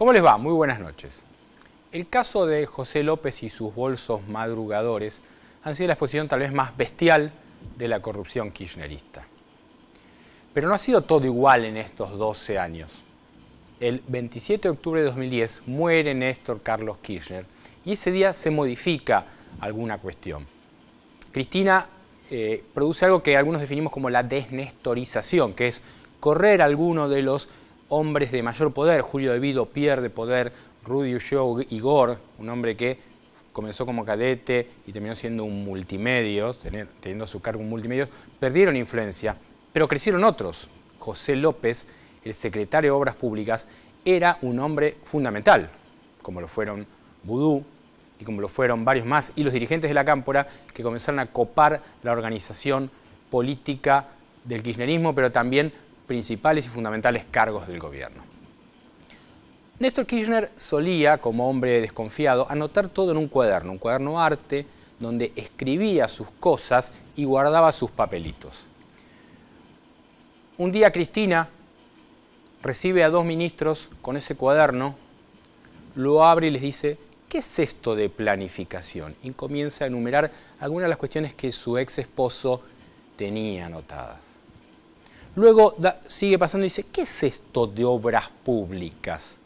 ¿Cómo les va? Muy buenas noches. El caso de José López y sus bolsos madrugadores han sido la exposición tal vez más bestial de la corrupción kirchnerista. Pero no ha sido todo igual en estos 12 años. El 27 de octubre de 2010 muere Néstor Carlos Kirchner y ese día se modifica alguna cuestión. Cristina produce algo que algunos definimos como la desnestorización, que es correr a alguno de los hombres de mayor poder. Julio De Vido pierde poder, Rudy Ulloa Igor, un hombre que comenzó como cadete y terminó siendo un multimedios, teniendo a su cargo un multimedios, perdieron influencia, pero crecieron otros. José López, el secretario de Obras Públicas, era un hombre fundamental, como lo fueron Vudú y como lo fueron varios más, y los dirigentes de la Cámpora que comenzaron a copar la organización política del kirchnerismo, pero también principales y fundamentales cargos del gobierno. Néstor Kirchner solía, como hombre desconfiado, anotar todo en un cuaderno arte, donde escribía sus cosas y guardaba sus papelitos. Un día Cristina recibe a dos ministros con ese cuaderno, lo abre y les dice: ¿qué es esto de planificación? Y comienza a enumerar algunas de las cuestiones que su ex esposo tenía anotadas. Luego sigue pasando y dice: ¿qué es esto de obras públicas?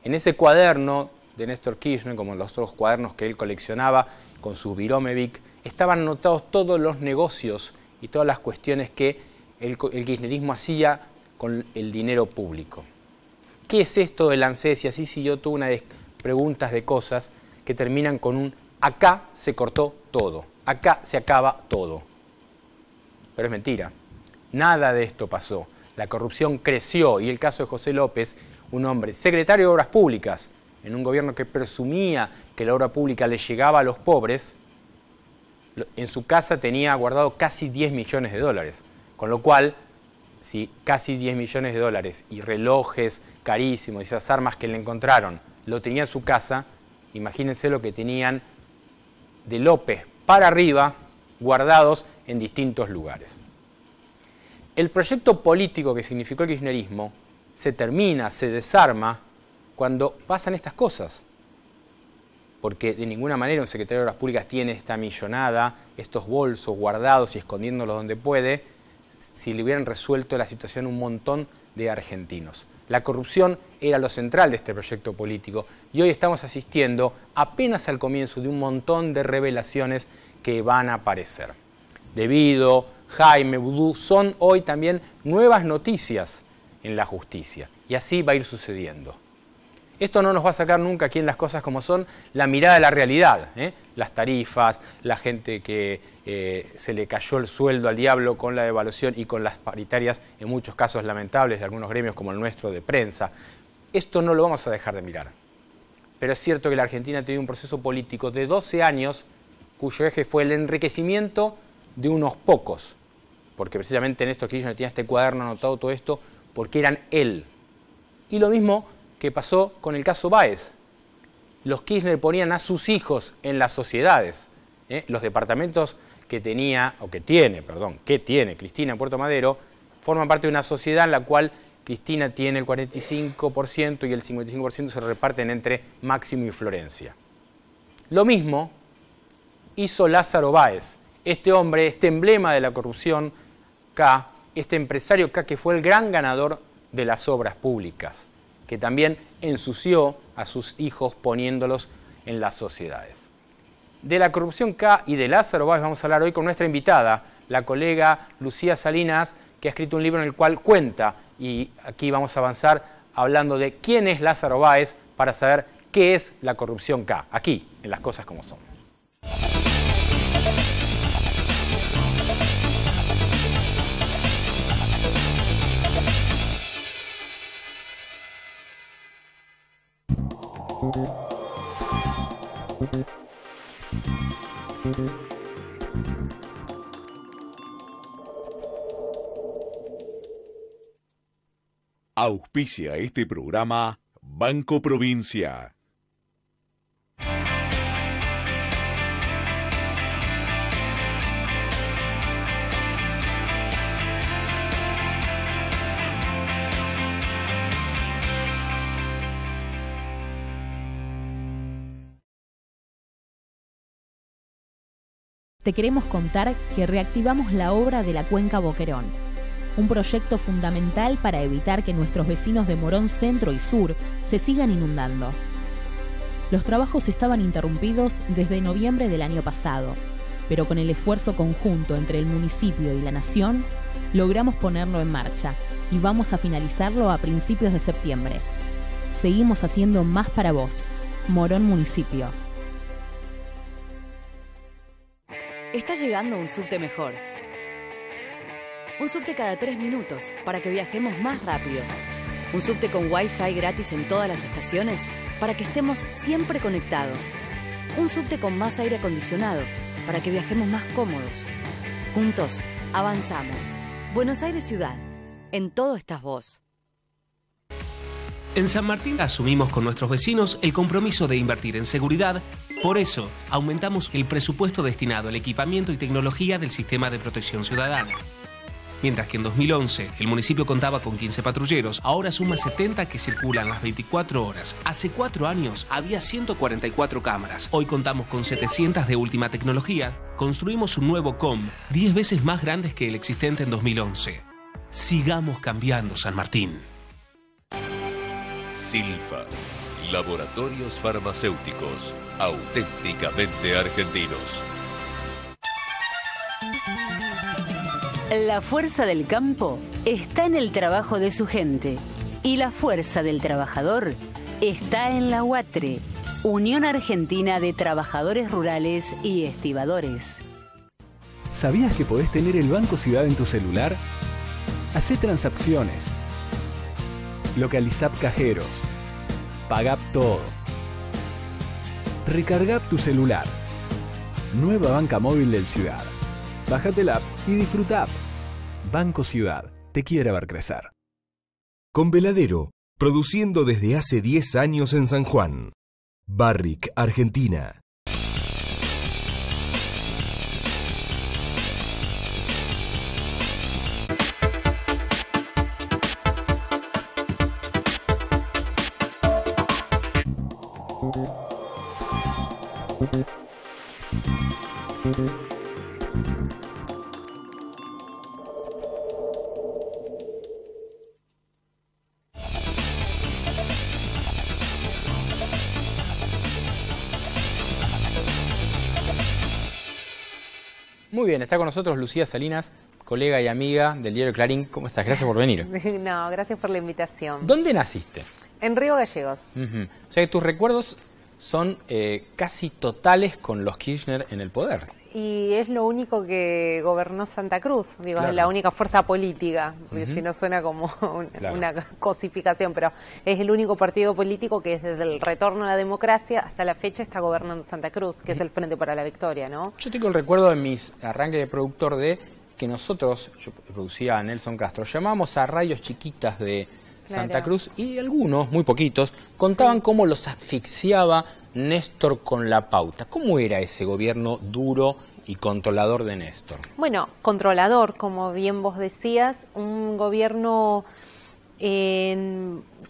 En ese cuaderno de Néstor Kirchner, como en los otros cuadernos que él coleccionaba con su Biromevic, estaban anotados todos los negocios y todas las cuestiones que el kirchnerismo hacía con el dinero público. ¿Qué es esto del ANSES? Y así siguió toda una de preguntas de cosas que terminan con un: acá se cortó todo, acá se acaba todo. Pero es mentira. Nada de esto pasó. La corrupción creció y el caso de José López, un hombre secretario de Obras Públicas, en un gobierno que presumía que la obra pública le llegaba a los pobres, en su casa tenía guardado casi 10 millones de dólares. Con lo cual, si casi 10 millones de dólares y relojes carísimos y esas armas que le encontraron lo tenía en su casa, imagínense lo que tenían de López para arriba guardados en distintos lugares. El proyecto político que significó el kirchnerismo se termina, se desarma cuando pasan estas cosas. Porque de ninguna manera un secretario de Obras Públicas tiene esta millonada, estos bolsos guardados y escondiéndolos donde puede, si le hubieran resuelto la situación a un montón de argentinos. La corrupción era lo central de este proyecto político y hoy estamos asistiendo apenas al comienzo de un montón de revelaciones que van a aparecer. De Vido, Jaime, Vudú son hoy también nuevas noticias en la justicia y así va a ir sucediendo. Esto no nos va a sacar nunca aquí en Las Cosas Como Son la mirada de la realidad, las tarifas, la gente que se le cayó el sueldo al diablo con la devaluación y con las paritarias, en muchos casos lamentables de algunos gremios como el nuestro de prensa. Esto no lo vamos a dejar de mirar. Pero es cierto que la Argentina ha tenido un proceso político de 12 años cuyo eje fue el enriquecimiento de unos pocos, porque precisamente Néstor Kirchner tenía este cuaderno anotado todo esto porque eran él. Y lo mismo que pasó con el caso Báez. Los Kirchner ponían a sus hijos en las sociedades. Los departamentos que tiene Cristina en Puerto Madero forman parte de una sociedad en la cual Cristina tiene el 45% y el 55% se reparten entre Máximo y Florencia. Lo mismo hizo Lázaro Báez, este hombre, este emblema de la corrupción K, este empresario K que fue el gran ganador de las obras públicas, que también ensució a sus hijos poniéndolos en las sociedades. De la corrupción K y de Lázaro Báez vamos a hablar hoy con nuestra invitada, la colega Lucía Salinas, que ha escrito un libro en el cual cuenta, y aquí vamos a avanzar hablando de quién es Lázaro Báez para saber qué es la corrupción K, aquí en Las Cosas Como Son. Auspicia este programa Banco Provincia. te queremos contar que reactivamos la obra de la Cuenca Boquerón, un proyecto fundamental para evitar que nuestros vecinos de Morón Centro y Sur se sigan inundando. Los trabajos estaban interrumpidos desde noviembre del año pasado, pero con el esfuerzo conjunto entre el municipio y la nación, logramos ponerlo en marcha y vamos a finalizarlo a principios de septiembre. Seguimos haciendo más para vos. Morón Municipio. Está llegando un subte mejor. Un subte cada 3 minutos para que viajemos más rápido. Un subte con Wi-Fi gratis en todas las estaciones para que estemos siempre conectados. Un subte con más aire acondicionado para que viajemos más cómodos. Juntos, avanzamos. Buenos Aires Ciudad. En todo estás vos. En San Martín asumimos con nuestros vecinos el compromiso de invertir en seguridad. Por eso, aumentamos el presupuesto destinado al equipamiento y tecnología del sistema de protección ciudadana. Mientras que en 2011 el municipio contaba con 15 patrulleros, ahora suma 70 que circulan las 24 horas. Hace 4 años había 144 cámaras. Hoy contamos con 700 de última tecnología. Construimos un nuevo COM, 10 veces más grande que el existente en 2011. Sigamos cambiando, San Martín. Silfa, laboratorios farmacéuticos, auténticamente argentinos. La fuerza del campo está en el trabajo de su gente y la fuerza del trabajador está en la UATRE, Unión Argentina de Trabajadores Rurales y Estibadores. ¿Sabías que podés tener el Banco Ciudad en tu celular? Hacé transacciones, localizá cajeros, pagá todo, recargá tu celular. Nueva banca móvil del Ciudad. Bájate la app y disfruta. Banco Ciudad, te quiere ver crecer. Con Veladero, produciendo desde hace 10 años en San Juan. Barrick, Argentina. Muy bien, está con nosotros Lucía Salinas, colega y amiga del diario Clarín. ¿Cómo estás? Gracias por venir. No, gracias por la invitación. ¿Dónde naciste? En Río Gallegos. O sea que tus recuerdos son casi totales con los Kirchner en el poder. Y es lo único que gobernó Santa Cruz, digo, Claro. es la única fuerza política, porque si no suena como una cosificación, pero es el único partido político que desde el retorno a la democracia hasta la fecha está gobernando Santa Cruz, que es el Frente para la Victoria, ¿no? Yo tengo el recuerdo de mis arranques de productor de que nosotros, yo producía a Nelson Castro, llamábamos a radios chiquitas de Santa Claro. Cruz y algunos, muy poquitos, contaban cómo los asfixiaba Néstor con la pauta. ¿Cómo era ese gobierno duro y controlador de Néstor? Bueno, controlador, como bien vos decías, un gobierno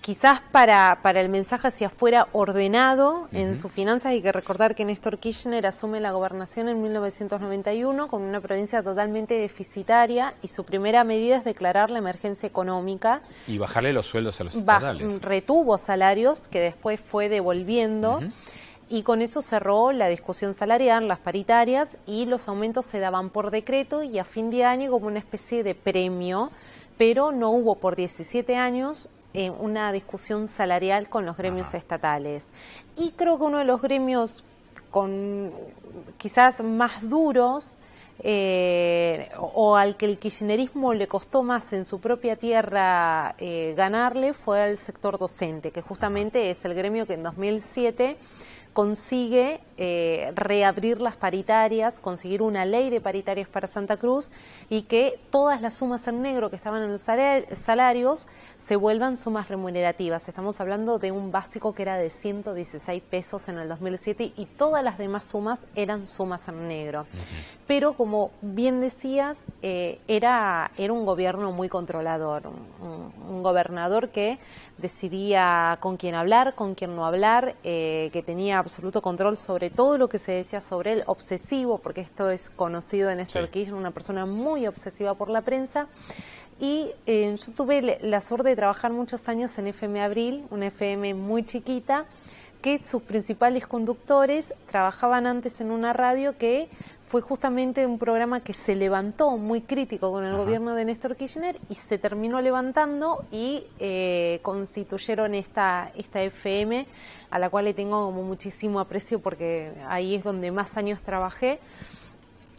quizás para el mensaje hacia afuera ordenado en sus finanzas. Hay que recordar que Néstor Kirchner asume la gobernación en 1991 con una provincia totalmente deficitaria y su primera medida es declarar la emergencia económica. Y bajarle los sueldos a los estatales. Retuvo salarios que después fue devolviendo. Y con eso cerró la discusión salarial, las paritarias, y los aumentos se daban por decreto y a fin de año como una especie de premio, pero no hubo por 17 años una discusión salarial con los gremios estatales. Y creo que uno de los gremios con quizás más duros o al que el kirchnerismo le costó más en su propia tierra ganarle fue al sector docente, que justamente es el gremio que en 2007 consigue reabrir las paritarias, conseguir una ley de paritarias para Santa Cruz y que todas las sumas en negro que estaban en los salarios se vuelvan sumas remunerativas. Estamos hablando de un básico que era de 116 pesos en el 2007 y todas las demás sumas eran sumas en negro. Pero como bien decías, era un gobierno muy controlador, un gobernador que decidía con quién hablar, con quién no hablar, que tenía absoluto control sobre todo lo que se decía sobre él, obsesivo, porque esto es conocido de Néstor Kirchner, una persona muy obsesiva por la prensa. Y yo tuve la suerte de trabajar muchos años en FM Abril, una FM muy chiquita, que sus principales conductores trabajaban antes en una radio que fue justamente un programa que se levantó muy crítico con el gobierno de Néstor Kirchner y se terminó levantando y constituyeron esta FM, a la cual le tengo como muchísimo aprecio porque ahí es donde más años trabajé.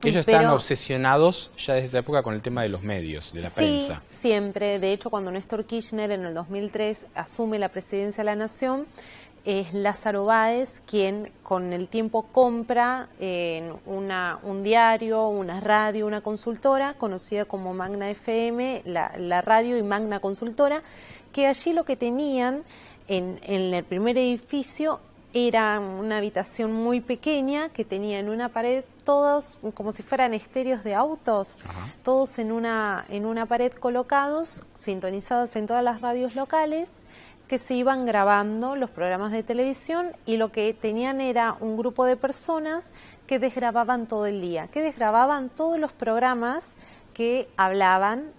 Ellos están obsesionados ya desde esa época con el tema de los medios, de la prensa. Sí, siempre. De hecho, cuando Néstor Kirchner en el 2003 asume la presidencia de la Nación, es Lázaro Báez quien con el tiempo compra un diario, una radio, una consultora, conocida como Magna FM, la radio y Magna Consultora, que allí lo que tenían en el primer edificio era una habitación muy pequeña que tenía en una pared todos como si fueran estéreos de autos, todos en una pared colocados, sintonizados en todas las radios locales, que se iban grabando los programas de televisión y lo que tenían era un grupo de personas que desgrababan todo el día, que desgrababan todos los programas que hablaban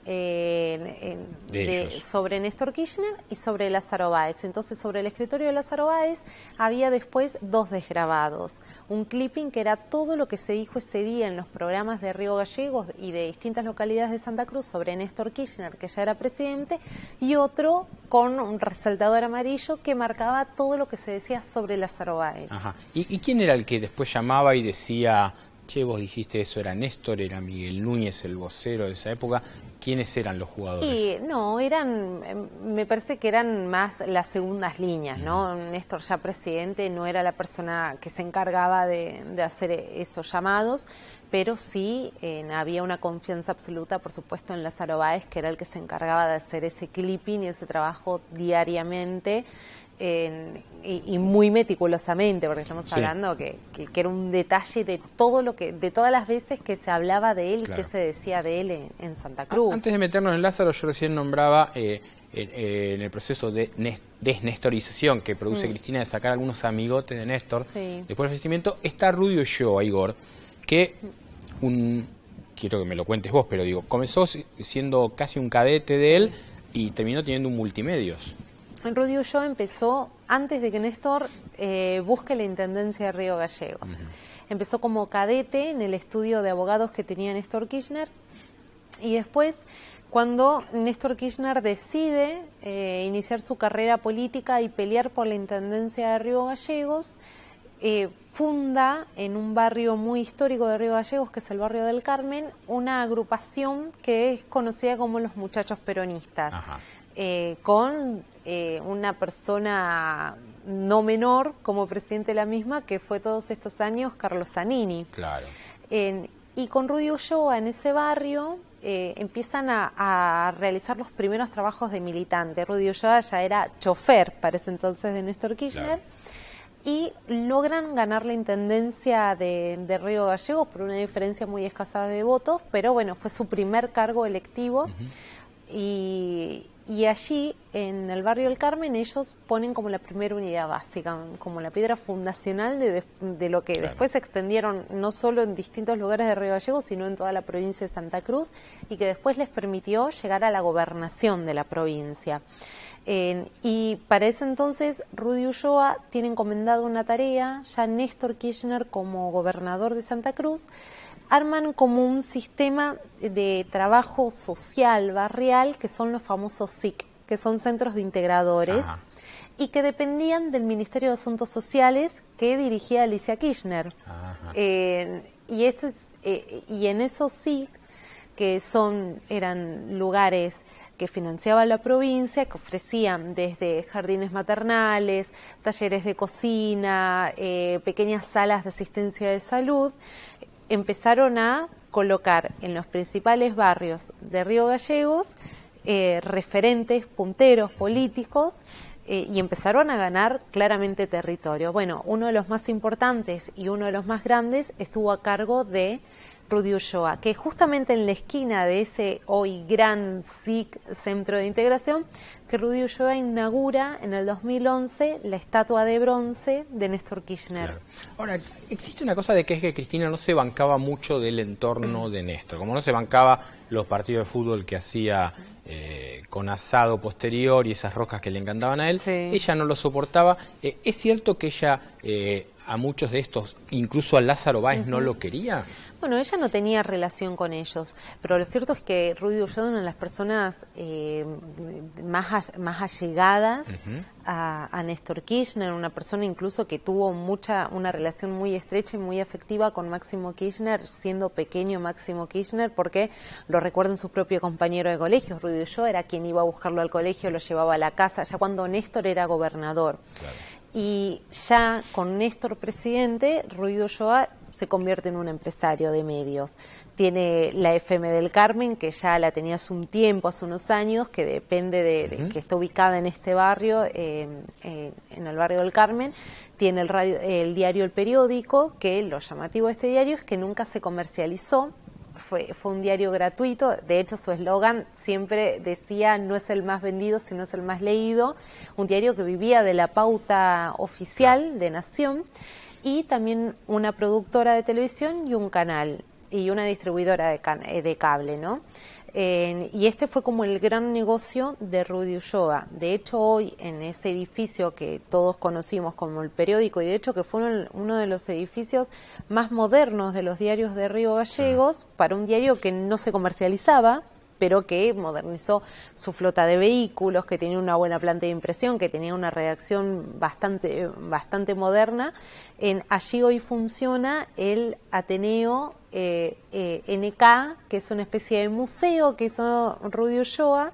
sobre Néstor Kirchner y sobre Lázaro Báez. Entonces, sobre el escritorio de Lázaro Báez había después 2 desgrabados. Un clipping que era todo lo que se dijo ese día en los programas de Río Gallegos y de distintas localidades de Santa Cruz sobre Néstor Kirchner, que ya era presidente, y otro con un resaltador amarillo que marcaba todo lo que se decía sobre Lázaro Báez. ¿Y quién era el que después llamaba y decía... Che, vos dijiste eso, era Néstor, era Miguel Núñez, el vocero de esa época? ¿Quiénes eran los jugadores? Y no, me parece que eran más las segundas líneas, ¿no? Néstor, ya presidente, no era la persona que se encargaba de hacer esos llamados, pero sí había una confianza absoluta, por supuesto, en Lázaro Báez, que era el que se encargaba de hacer ese clipping y ese trabajo diariamente. Y muy meticulosamente, porque estamos hablando que era un detalle de todo de todas las veces que se hablaba de él y que se decía de él en Santa Cruz. Antes de meternos en Lázaro, yo recién nombraba en el proceso de desnestorización que produce Cristina, de sacar algunos amigotes de Néstor después del fallecimiento. Está Rudy Ulloa, Igor, que quiero que me lo cuentes vos, pero digo, comenzó siendo casi un cadete de él y terminó teniendo un multimedios. Rudy Ulloa empezó antes de que Néstor busque la intendencia de Río Gallegos. Empezó como cadete en el estudio de abogados que tenía Néstor Kirchner y después, cuando Néstor Kirchner decide iniciar su carrera política y pelear por la intendencia de Río Gallegos, funda en un barrio muy histórico de Río Gallegos, que es el barrio del Carmen, una agrupación que es conocida como los Muchachos Peronistas, con una persona no menor como presidente de la misma, que fue todos estos años Carlos Zanini. Claro. Y con Rudy Ulloa en ese barrio empiezan a realizar los primeros trabajos de militante. Rudy Ulloa ya era chofer para ese entonces de Néstor Kirchner. Y logran ganar la intendencia de Río Gallegos por una diferencia muy escasa de votos, pero bueno, fue su primer cargo electivo. Y allí, en el barrio del Carmen, ellos ponen como la primera unidad básica, como la piedra fundacional de lo que después se extendieron no solo en distintos lugares de Río Gallegos, sino en toda la provincia de Santa Cruz, y que después les permitió llegar a la gobernación de la provincia. Y para ese entonces, Rudy Ulloa tiene encomendado una tarea, ya Néstor Kirchner como gobernador de Santa Cruz, arman como un sistema de trabajo social, barrial, que son los famosos SIC, que son centros de integradores, y que dependían del Ministerio de Asuntos Sociales que dirigía Alicia Kirchner. Y en esos SIC, que eran lugares que financiaba la provincia, que ofrecían desde jardines maternales, talleres de cocina, pequeñas salas de asistencia de salud, empezaron a colocar en los principales barrios de Río Gallegos referentes, punteros políticos, y empezaron a ganar claramente territorio. Bueno, uno de los más importantes y uno de los más grandes estuvo a cargo de Rudy Ulloa, que justamente en la esquina de ese hoy gran SIC, Centro de Integración, que Rudy Ulloa inaugura en el 2011 la estatua de bronce de Néstor Kirchner. Claro. Ahora, existe una cosa de que es que Cristina no se bancaba mucho del entorno de Néstor, como no se bancaba los partidos de fútbol que hacía con asado posterior y esas roscas que le encantaban a él, sí. Ella no lo soportaba. Es cierto que ella a muchos de estos, incluso a Lázaro Báez, no lo quería. Bueno, ella no tenía relación con ellos, pero lo cierto es que Rudy Ulloa es una de las personas más allegadas a Néstor Kirchner, una persona incluso que tuvo una relación muy estrecha y muy afectiva con Máximo Kirchner, siendo pequeño Máximo Kirchner, porque lo recuerdan su propio compañero de colegio. Rudy Ulloa era quien iba a buscarlo al colegio, lo llevaba a la casa, ya cuando Néstor era gobernador. Claro. Y ya con Néstor presidente, Rudy Ulloa se convierte en un empresario de medios. Tiene la FM del Carmen, que ya la tenía hace un tiempo, hace unos años, que depende de que está ubicada en este barrio, en el barrio del Carmen. Tiene el diario El Periódico, que lo llamativo de este diario es que nunca se comercializó. Fue un diario gratuito, de hecho su eslogan siempre decía no es el más vendido, sino es el más leído, un diario que vivía de la pauta oficial de Nación, y también una productora de televisión y un canal, y una distribuidora de cable, ¿no? Y este fue como el gran negocio de Rudy Ulloa. De hecho, hoy en ese edificio que todos conocimos como El Periódico, y de hecho que fue uno de los edificios más modernos de los diarios de Río Gallegos, para un diario que no se comercializaba, pero que modernizó su flota de vehículos, que tenía una buena planta de impresión, que tenía una redacción bastante moderna. Allí hoy funciona el Ateneo NK, que es una especie de museo que hizo Rudy Ulloa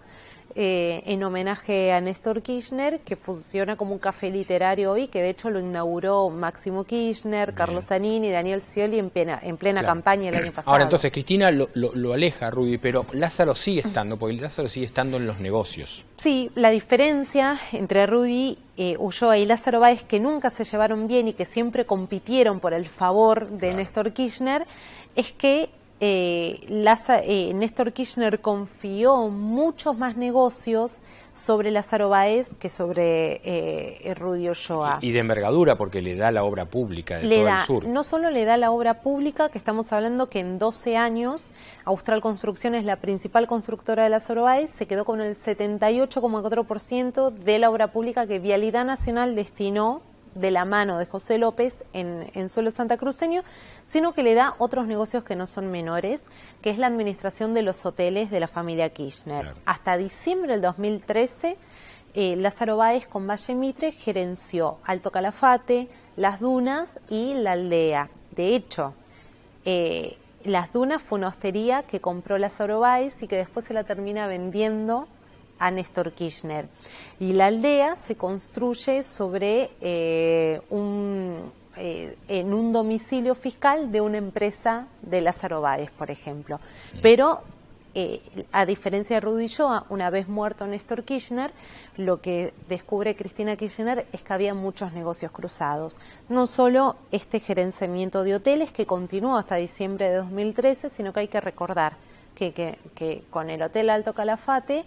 en homenaje a Néstor Kirchner, que funciona como un café literario hoy, que de hecho lo inauguró Máximo Kirchner, Carlos Zanini, Daniel Scioli en plena campaña el año pasado. Ahora, entonces, Cristina lo aleja a Rudy, pero Lázaro sigue estando, porque Lázaro sigue estando en los negocios. Sí, la diferencia entre Rudy Ulloa y Lázaro Báez, que nunca se llevaron bien y que siempre compitieron por el favor de Néstor Kirchner, es que Néstor Kirchner confió muchos más negocios sobre Lázaro Báez que sobre Rudy Ulloa. Y de envergadura, porque le da la obra pública de todo el sur. No solo le da la obra pública, que estamos hablando que en 12 años Austral Construcciones, la principal constructora de Lázaro Báez, se quedó con el 78,4% de la obra pública que Vialidad Nacional destinó de la mano de José López en suelo santacruceño, sino que le da otros negocios que no son menores, que es la administración de los hoteles de la familia Kirchner. Claro. Hasta diciembre del 2013, Lázaro Báez con Valle Mitre gerenció Alto Calafate, Las Dunas y La Aldea. De hecho, Las Dunas fue una hostería que compró Lázaro Báez y que después se la termina vendiendo a Néstor Kirchner. Y La Aldea se construye sobre en un domicilio fiscal de una empresa de Lázaro Báez, por ejemplo. Pero a diferencia de Rudy Ulloa, una vez muerto Néstor Kirchner, lo que descubre Cristina Kirchner es que había muchos negocios cruzados. No solo este gerenciamiento de hoteles que continuó hasta diciembre de 2013, sino que hay que recordar que con el Hotel Alto Calafate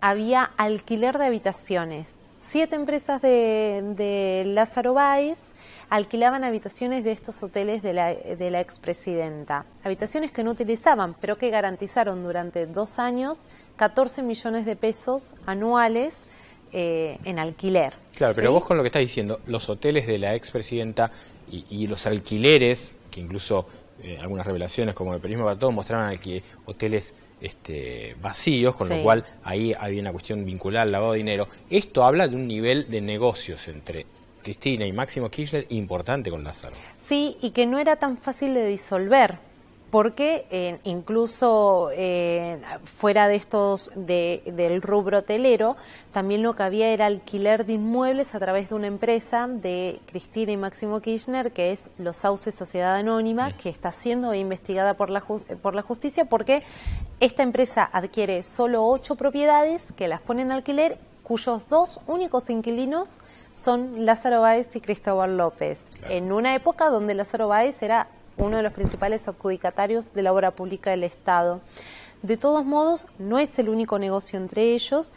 había alquiler de habitaciones. 7 empresas de Lázaro Báez alquilaban habitaciones de estos hoteles de la expresidenta. Habitaciones que no utilizaban, pero que garantizaron durante 2 años 14 millones de pesos anuales en alquiler. Claro, pero ¿sí? Vos con lo que estás diciendo, los hoteles de la expresidenta y los alquileres, que incluso algunas revelaciones como el Periodismo para Todos mostraban que hoteles vacíos, con lo cual ahí había una cuestión vinculada al lavado de dinero. Esto habla de un nivel de negocios entre Cristina y Máximo Kirchner importante con Lázaro. Sí, y que no era tan fácil de disolver, porque incluso fuera de del rubro hotelero, también lo que había era alquiler de inmuebles a través de una empresa de Cristina y Máximo Kirchner, que es Los Sauces Sociedad Anónima, que está siendo investigada por la justicia, porque esta empresa adquiere solo 8 propiedades que las pone en alquiler, cuyos 2 únicos inquilinos son Lázaro Báez y Cristóbal López, claro. En una época donde Lázaro Báez era uno de los principales adjudicatarios de la obra pública del Estado. De todos modos, no es el único negocio entre ellos,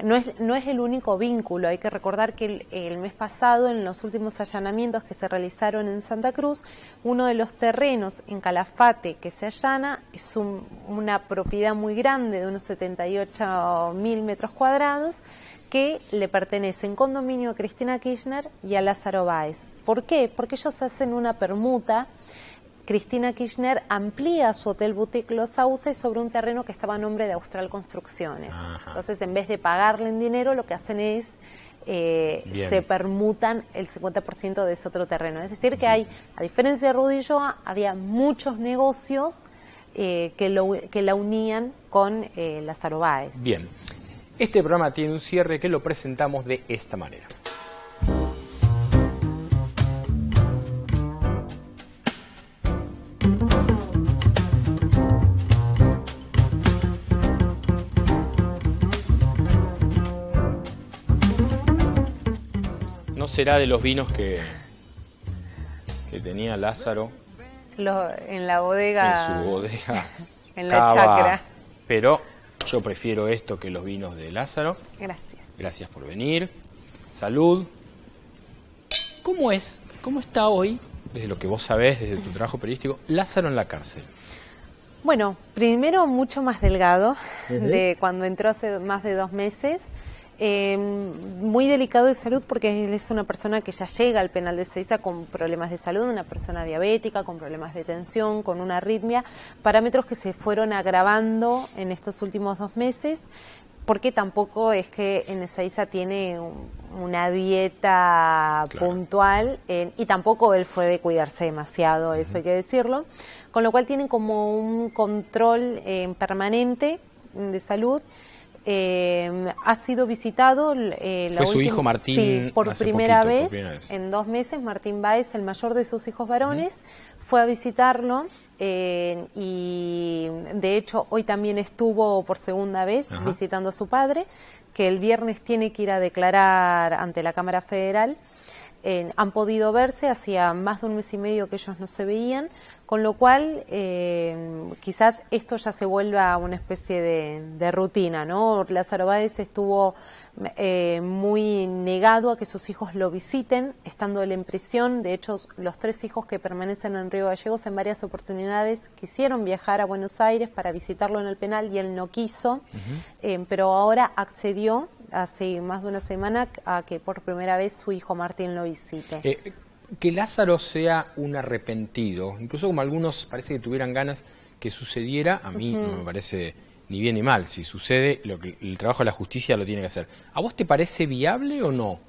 no es el único vínculo. Hay que recordar que el mes pasado, en los últimos allanamientos que se realizaron en Santa Cruz, uno de los terrenos en Calafate que se allana es una propiedad muy grande de unos 78.000 metros cuadrados que le pertenece en condominio a Cristina Kirchner y a Lázaro Báez. ¿Por qué? Porque ellos hacen una permuta. Cristina Kirchner amplía su hotel boutique Los Sauces sobre un terreno que estaba a nombre de Austral Construcciones. Ajá. Entonces, en vez de pagarle en dinero, lo que hacen es se permutan el 50% de ese otro terreno. Es decir, que hay, a diferencia de Rudy Ulloa, había muchos negocios que la unían con Lázaro Báez. Bien, este programa tiene un cierre que lo presentamos de esta manera. Será de los vinos que tenía Lázaro en la bodega, en su bodega en la chacra. Pero yo prefiero esto que los vinos de Lázaro. Gracias. Gracias por venir. Salud. ¿Cómo está hoy, desde lo que vos sabés, desde tu trabajo periodístico, Lázaro en la cárcel? Bueno, primero mucho más delgado de cuando entró hace más de 2 meses. Muy delicado de salud porque él es una persona que ya llega al penal de Ezeiza con problemas de salud, una persona diabética, con problemas de tensión, con una arritmia, parámetros que se fueron agravando en estos últimos 2 meses, porque tampoco es que en Ezeiza tiene una dieta puntual y tampoco él fue de cuidarse demasiado, eso hay que decirlo, con lo cual tienen como un control permanente de salud. Ha sido visitado fue su hijo Martín, sí, por primera vez en 2 meses. Martín Báez, el mayor de sus hijos varones, fue a visitarlo y de hecho hoy también estuvo por segunda vez visitando a su padre, que el viernes tiene que ir a declarar ante la Cámara Federal. Han podido verse, hacía más de 1 mes y medio que ellos no se veían, con lo cual quizás esto ya se vuelva una especie de rutina, ¿no? Lázaro Báez estuvo muy negado a que sus hijos lo visiten, estando él en prisión. De hecho, los 3 hijos que permanecen en Río Gallegos en varias oportunidades quisieron viajar a Buenos Aires para visitarlo en el penal y él no quiso, pero ahora accedió hace más de 1 semana a que por primera vez su hijo Martín lo visite. Que Lázaro sea un arrepentido, incluso como algunos parece que tuvieran ganas que sucediera, a mí no me parece ni bien ni mal. Si sucede, el trabajo de la justicia lo tiene que hacer. ¿A vos te parece viable o no?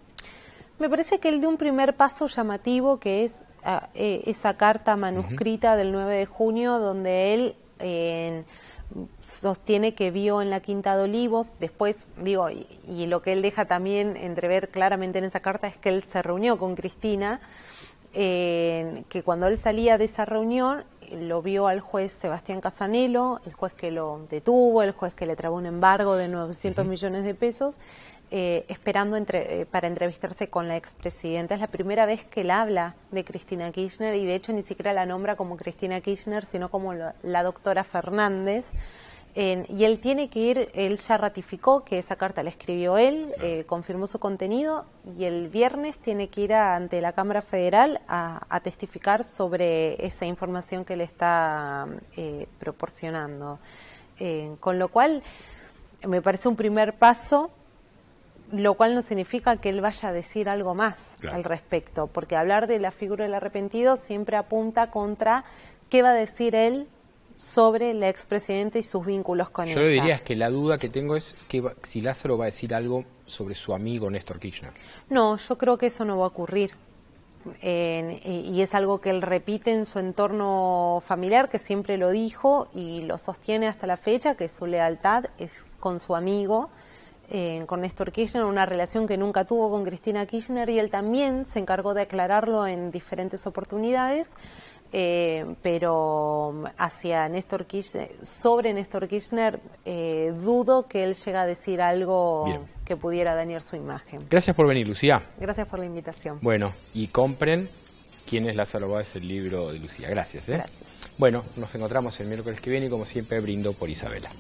Me parece que él dio un primer paso llamativo, que es esa carta manuscrita del 9 de junio, donde él sostiene que vio en la Quinta de Olivos, después, digo, y lo que él deja también entrever claramente en esa carta es que él se reunió con Cristina, que cuando él salía de esa reunión lo vio al juez Sebastián Casanelo, el juez que lo detuvo, el juez que le trabó un embargo de 900 millones de pesos, esperando para entrevistarse con la expresidenta. Es la primera vez que él habla de Cristina Kirchner y de hecho ni siquiera la nombra como Cristina Kirchner, sino como la doctora Fernández. Y él tiene que ir, él ya ratificó que esa carta la escribió él, confirmó su contenido y el viernes tiene que ir ante la Cámara Federal a testificar sobre esa información que le está proporcionando. Con lo cual, me parece un primer paso, lo cual no significa que él vaya a decir algo más al respecto, porque hablar de la figura del arrepentido siempre apunta contra qué va a decir él sobre la expresidenta y sus vínculos con ella. Yo le diría que la duda que tengo es que si Lázaro va a decir algo sobre su amigo Néstor Kirchner. No, yo creo que eso no va a ocurrir. Y es algo que él repite en su entorno familiar, que siempre lo dijo y lo sostiene hasta la fecha, que su lealtad es con su amigo, con Néstor Kirchner, una relación que nunca tuvo con Cristina Kirchner, y él también se encargó de aclararlo en diferentes oportunidades. Pero hacia Néstor Kirchner, sobre Néstor Kirchner, dudo que él llegue a decir algo que pudiera dañar su imagen. Gracias por venir, Lucía. Gracias por la invitación. Bueno, y compren ¿Quién es Lázaro Báez? El libro de Lucía. Gracias. Gracias. Bueno, nos encontramos el miércoles que viene y como siempre brindo por Isabela.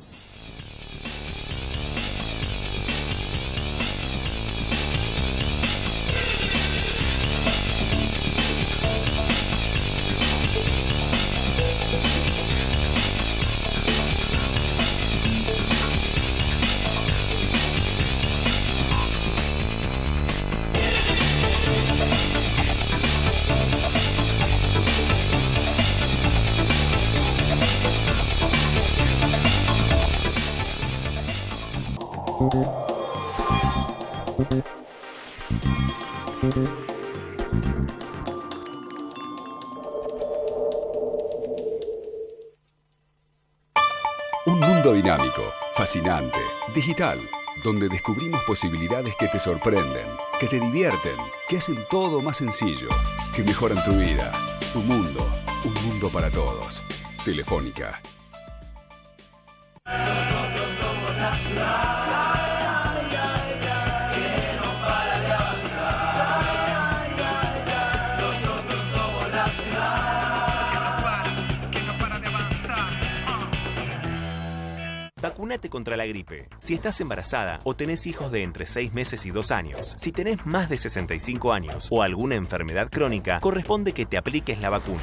Un mundo dinámico, fascinante, digital, donde descubrimos posibilidades que te sorprenden, que te divierten, que hacen todo más sencillo, que mejoran tu vida, tu mundo, un mundo para todos. Telefónica. Nosotros somos la ciudad. Vacúnate contra la gripe. Si estás embarazada o tenés hijos de entre 6 meses y 2 años, si tenés más de 65 años o alguna enfermedad crónica, corresponde que te apliques la vacuna.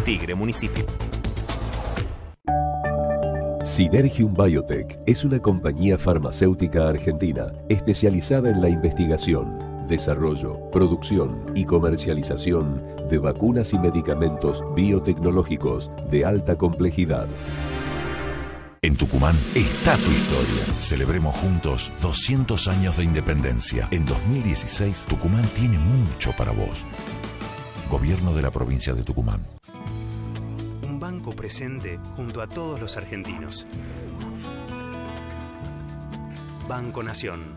Tigre Municipio. Synergium Biotech es una compañía farmacéutica argentina especializada en la investigación, desarrollo, producción y comercialización de vacunas y medicamentos biotecnológicos de alta complejidad. En Tucumán está tu historia. Celebremos juntos 200 años de independencia. En 2016, Tucumán tiene mucho para vos. Gobierno de la provincia de Tucumán. Un banco presente junto a todos los argentinos. Banco Nación.